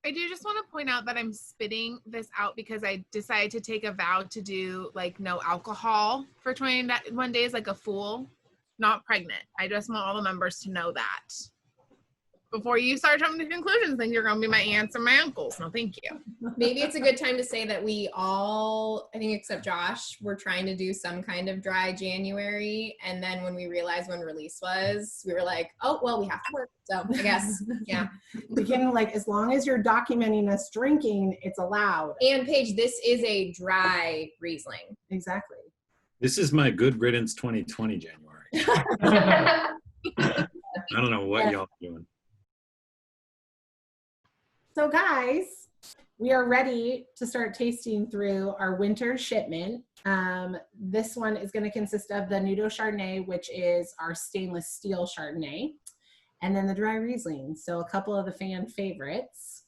I do just want to point out that I'm spitting this out because I decided to take a vow to do like no alcohol for 21 days, like a fool, not pregnant. I just want all the members to know that. Before you start jumping to conclusions, think you're going to be my aunts and my uncles. No, thank you. Maybe it's a good time to say that we all, I think except Josh, we're trying to do some kind of dry January. And then when we realized when release was, we were like, oh, well, we have to work. So I guess, yeah. We can, like, as long as you're documenting us drinking, it's allowed. And Paige, this is a dry Riesling. Exactly. This is my good riddance 2020 January. I don't know what y'all are doing. So guys, we are ready to start tasting through our winter shipment. This one is going to consist of the Nudo Chardonnay, which is our stainless steel Chardonnay, and then the dry Riesling. So a couple of the fan favorites.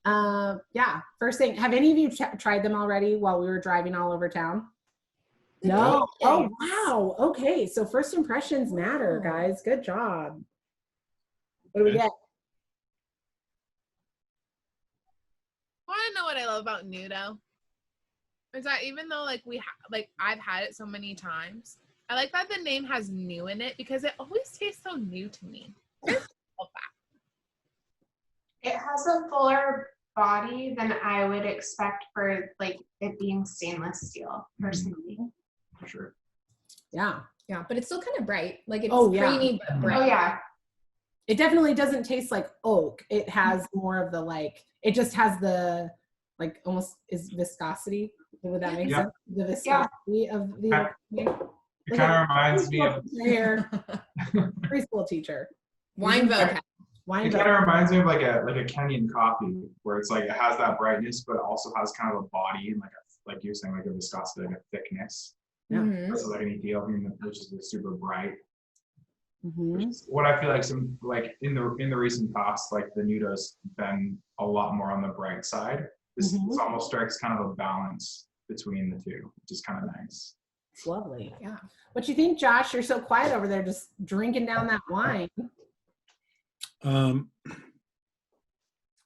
Yeah, first thing, have any of you tried them already while we were driving all over town? No? Oh, wow. Okay, so first impressions matter, guys. Good job. What do we get? Want to know what I love about Nudo? Is that even though like I've had it so many times, I like that the name has new in it because it always tastes so new to me. I love that. It has a fuller body than I would expect for like it being stainless steel, personally. For sure. Yeah. Yeah, but it's still kind of bright. Like it's creamy, but bright. Oh yeah. It definitely doesn't taste like oak. It has more of the like, it just has the like almost is viscosity. Would that make sense? The viscosity of the It kind of reminds me of preschool teacher. Wine vocab. It kind of reminds me of like a Kenyan coffee where it's like it has that brightness but also has kind of a body and like you're saying, like a viscosity, like a thickness. Yeah. Versus like an Ethiopian, which is super bright. Mm-hmm. What I feel like some like in the recent past, like the Nudo's been a lot more on the bright side. This almost strikes kind of a balance between the two, which is kind of nice. It's lovely. Yeah. What you think, Josh? You're so quiet over there, just drinking down that wine.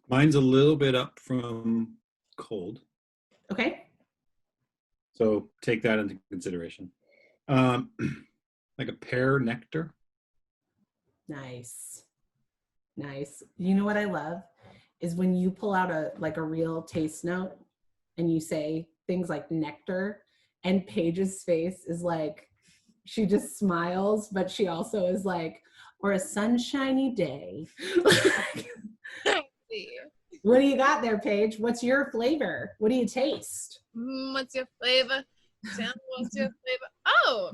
Mine's a little bit up from cold. Okay. So take that into consideration. Like a pear nectar. Nice. Nice. You know what I love is when you pull out a real taste note and you say things like nectar, and Paige's face is like, she just smiles, but she also is like, or a sunshiny day. What do you got there, Paige? What's your flavor? What do you taste? What's your flavor? Tell me what's your flavor? Oh,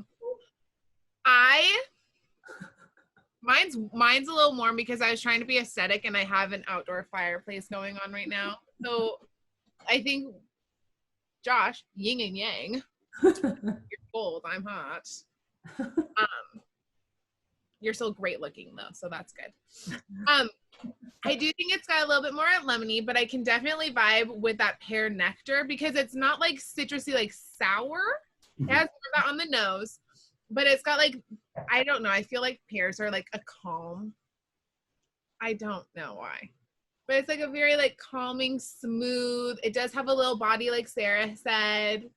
mine's a little warm because I was trying to be aesthetic and I have an outdoor fireplace going on right now. So I think, Josh, yin and yang. You're cold, I'm hot. You're still great looking though, so that's good. I do think it's got a little bit more lemony, but I can definitely vibe with that pear nectar because it's not like citrusy, like sour. It has more of that on the nose, but it's got like, I don't know, I feel like pears are like a calm. I don't know why, but it's like a very like calming, smooth. It does have a little body like Sarah said.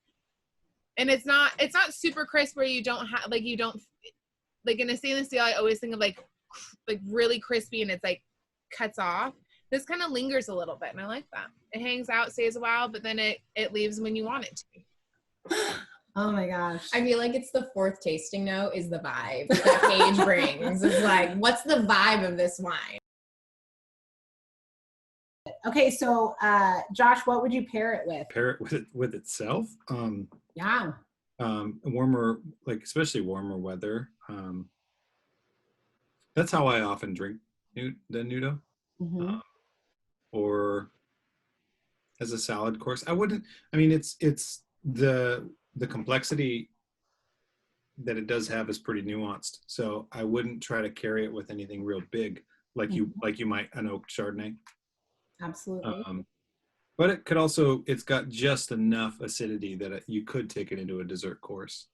And it's not super crisp where you don't have, like, you don't, like in a stainless steel, I always think of like really crispy and it's like cuts off. This kind of lingers a little bit and I like that. It hangs out, stays a while, but then it leaves when you want it to. Oh my gosh. I feel like it's the fourth tasting note is the vibe that Paige brings. It's like, what's the vibe of this wine? Okay, so Josh, what would you pair it with? Pair it with itself. Yeah. Warmer, like especially warmer weather. That's how I often drink the Nudo. Or as a salad course. I wouldn't. I mean, it's the complexity that it does have is pretty nuanced. So I wouldn't try to carry it with anything real big, like you might an oak Chardonnay. Absolutely. But it could also, it's got just enough acidity that you could take it into a dessert course.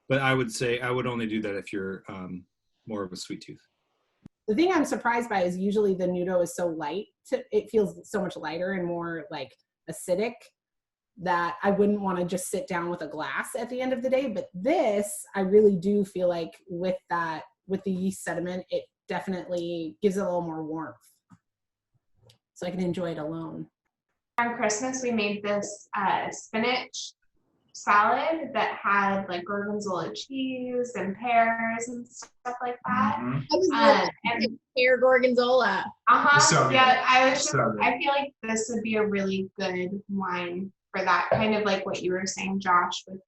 But I would say I would only do that if you're more of a sweet tooth. The thing I'm surprised by is usually the Nudo is so light it feels so much lighter and more like acidic that I wouldn't want to just sit down with a glass at the end of the day. But this, I really do feel like with the yeast sediment, it definitely gives it a little more warmth. So I can enjoy it alone. On Christmas, we made this spinach salad that had like gorgonzola cheese and pears and stuff like that. And pear gorgonzola. So Yeah, I was just, so good. I feel like this would be a really good wine for that, kind of like what you were saying, Josh, with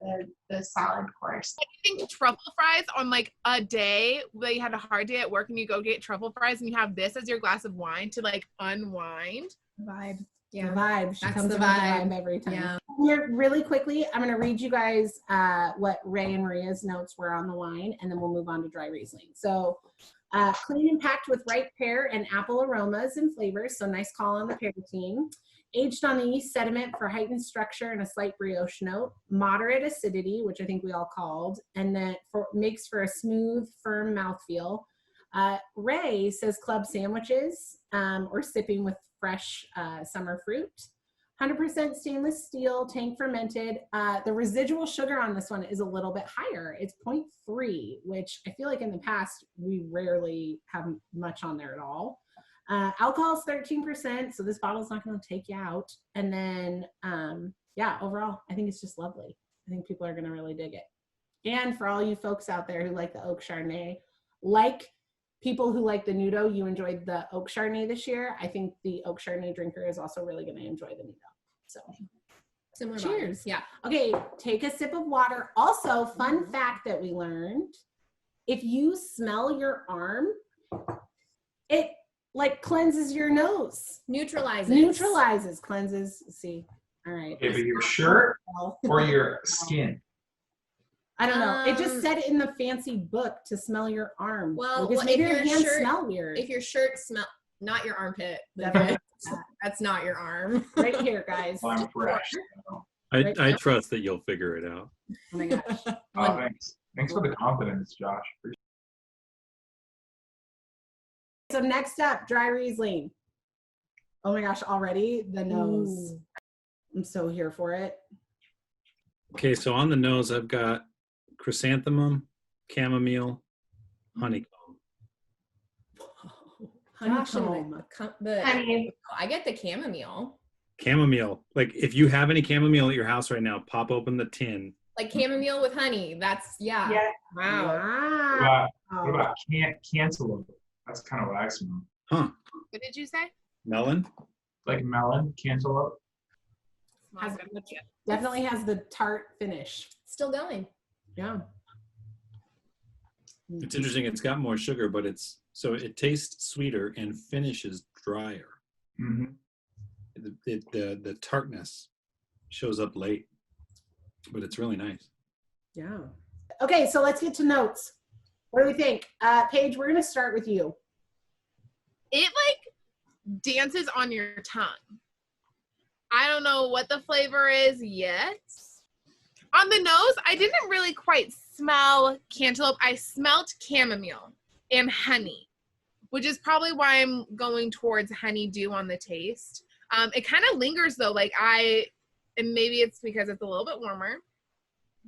the salad course. I think truffle fries on like a day where you had a hard day at work and you go get truffle fries and you have this as your glass of wine to like unwind. Vibe. The vibe. She That's comes the in with vibe. every time. Yeah. Here, really quickly, I'm going to read you guys what Ray and Maria's notes were on the wine, and then we'll move on to dry Riesling. So, clean and packed with ripe pear and apple aromas and flavors. So nice call on the pear team. Aged on the yeast sediment for heightened structure and a slight brioche note. Moderate acidity, which I think we all called, and then makes for a smooth, firm mouthfeel. Ray says club sandwiches or sipping with fresh summer fruit. 100% stainless steel, tank fermented. The residual sugar on this one is a little bit higher. It's 0.3, which I feel like in the past we rarely have much on there at all. Alcohol is 13%, so this bottle's not going to take you out. And then, yeah, overall, I think it's just lovely. I think people are going to really dig it. And for all you folks out there who like the oak Chardonnay, like people who like the Nudo, you enjoyed the oak Chardonnay this year. I think the oak Chardonnay drinker is also really going to enjoy the Nudo. So Similar cheers. vibes. Yeah. Okay, take a sip of water. Also, fun fact that we learned, if you smell your arm, it like cleanses your nose. Neutralizes. Cleanses. See, all right. Either your shirt or your skin. I don't know. It just said in the fancy book to smell your arm. Well, because maybe your hands smell weird. If your shirt not your armpit, that's not your arm. Right here, guys. Well, I'm fresh. So. I trust that you'll figure it out. Oh my gosh. Oh, thanks. Thanks for the confidence, Josh. So next up, dry Riesling. Oh my gosh, already the nose. Ooh. I'm so here for it. Okay, so on the nose, I've got chrysanthemum, chamomile, honeycomb. Honeycomb. Honey. I get the chamomile. Chamomile. Like if you have any chamomile at your house right now, pop open the tin. Like chamomile with honey. That's, yeah. Wow. What about cantaloupe? That's kind of what I smell. Huh. What did you say? Melon? Like melon, cantaloupe. Definitely has the tart finish. Still going. Yeah. It's interesting. It's got more sugar, but it tastes sweeter and finishes drier. Mm-hmm. The tartness shows up late, but it's really nice. Yeah. Okay, so let's get to notes. What do we think? Paige, we're going to start with you. It like dances on your tongue. I don't know what the flavor is yet. On the nose, I didn't really quite smell cantaloupe. I smelled chamomile and honey, which is probably why I'm going towards honeydew on the taste. It kind of lingers though, and maybe it's because it's a little bit warmer,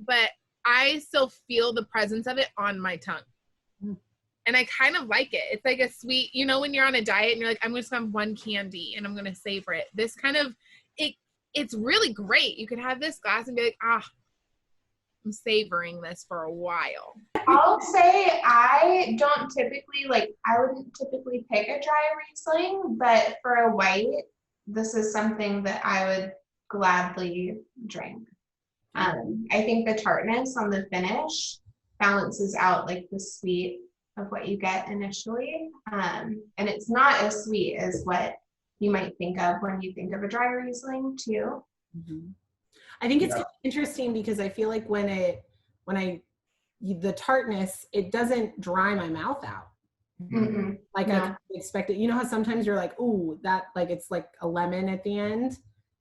but I still feel the presence of it on my tongue. And I kind of like it. It's like a sweet, when you're on a diet and you're like, I'm just going to have one candy and I'm going to savor it. This kind of, it's really great. You could have this glass and be like, I'm savoring this for a while. I'll say I wouldn't typically pick a dry Riesling, but for a white, this is something that I would gladly drink. I think the tartness on the finish balances out like the sweet of what you get initially. And it's not as sweet as what you might think of when you think of a dry Riesling too. Mm-hmm. I think it's interesting because I feel like the tartness, it doesn't dry my mouth out. Mm-hmm. Like no. I expect it. You know how sometimes you're like, ooh, that like it's like a lemon at the end.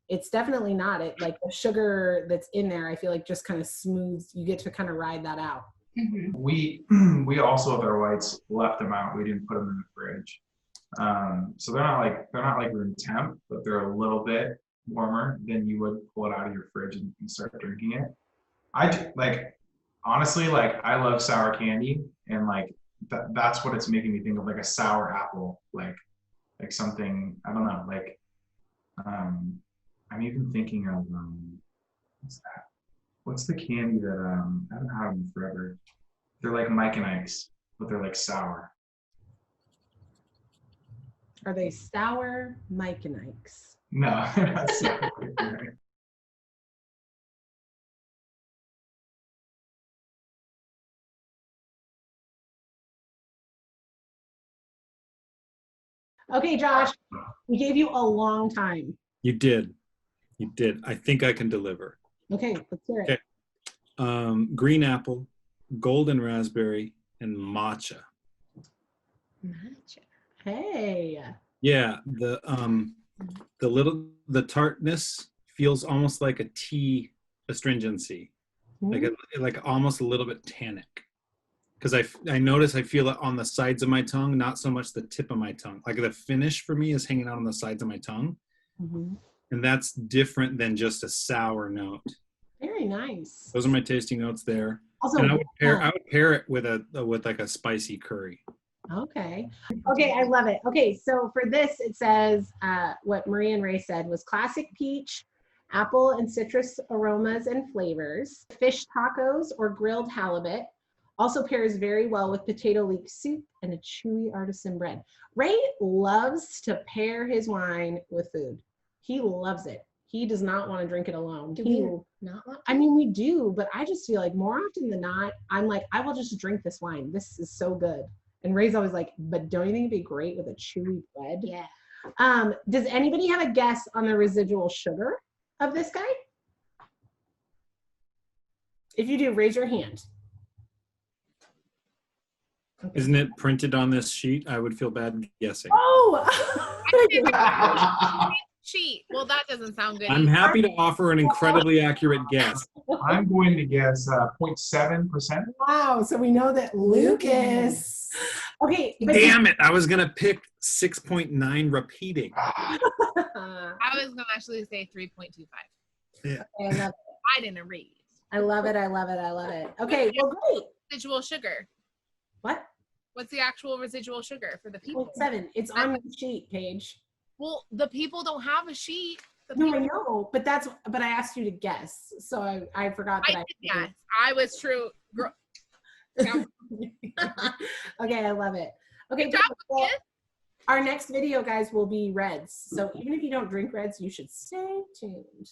It's definitely not. It like the sugar that's in there, I feel like just kind of smooths. You get to kind of ride that out. Mm-hmm. We also with our whites left them out. We didn't put them in the fridge. So they're not like room temp, but they're a little bit warmer than you would pull it out of your fridge and start drinking it. Like honestly, like I love sour candy, and like that's what it's making me think of, like a sour apple, like something, I don't know, like I'm even thinking of what's that? What's the candy that I haven't had them forever? They're like Mike and Ike's, but they're like sour. Are they sour Mike and Ike's? No, they're not sour. Okay, Josh, we gave you a long time. You did. You did. I think I can deliver. Okay, let's hear it. Okay. Green apple, golden raspberry, and matcha. Matcha. Hey. Yeah, the tartness feels almost like a tea astringency, like almost a little bit tannic. Because I notice I feel it on the sides of my tongue, not so much the tip of my tongue. Like the finish for me is hanging out on the sides of my tongue, and that's different than just a sour note. Very nice. Those are my tasting notes there. Also, and I would pair it with like a spicy curry. Okay. Okay, I love it. Okay, so for this, it says what Marie and Ray said was classic peach, apple and citrus aromas and flavors, fish tacos or grilled halibut. Also pairs very well with potato leek soup and a chewy artisan bread. Ray loves to pair his wine with food. He loves it. He does not want to drink it alone. Do we not want to? I mean, we do, but I just feel like more often than not, I'm like, I will just drink this wine. This is so good. And Ray's always like, but don't you think it'd be great with a chewy bread? Yeah. Does anybody have a guess on the residual sugar of this guy? If you do, raise your hand. Okay. Isn't it printed on this sheet? I would feel bad guessing. Oh! Sheet. Well, that doesn't sound good. I'm happy to offer an incredibly accurate guess. I'm going to guess 0.7%. Wow, so we know that Lucas. Okay. Damn it, I was going to pick 6.9 repeating. I was going to actually say 3.25. Yeah. Okay, I love it. I didn't read. I love it. I love it. I love it. Okay, well, great. Residual sugar. What? What's the actual residual sugar for the people? 0.7. It's on the sheet, Paige. Well, the people don't have a sheet. No, I know, but I asked you to guess, so I forgot that I did guess. I was true. Okay, I love it. Okay, well, our next video, guys, will be reds. So even if you don't drink reds, you should stay tuned.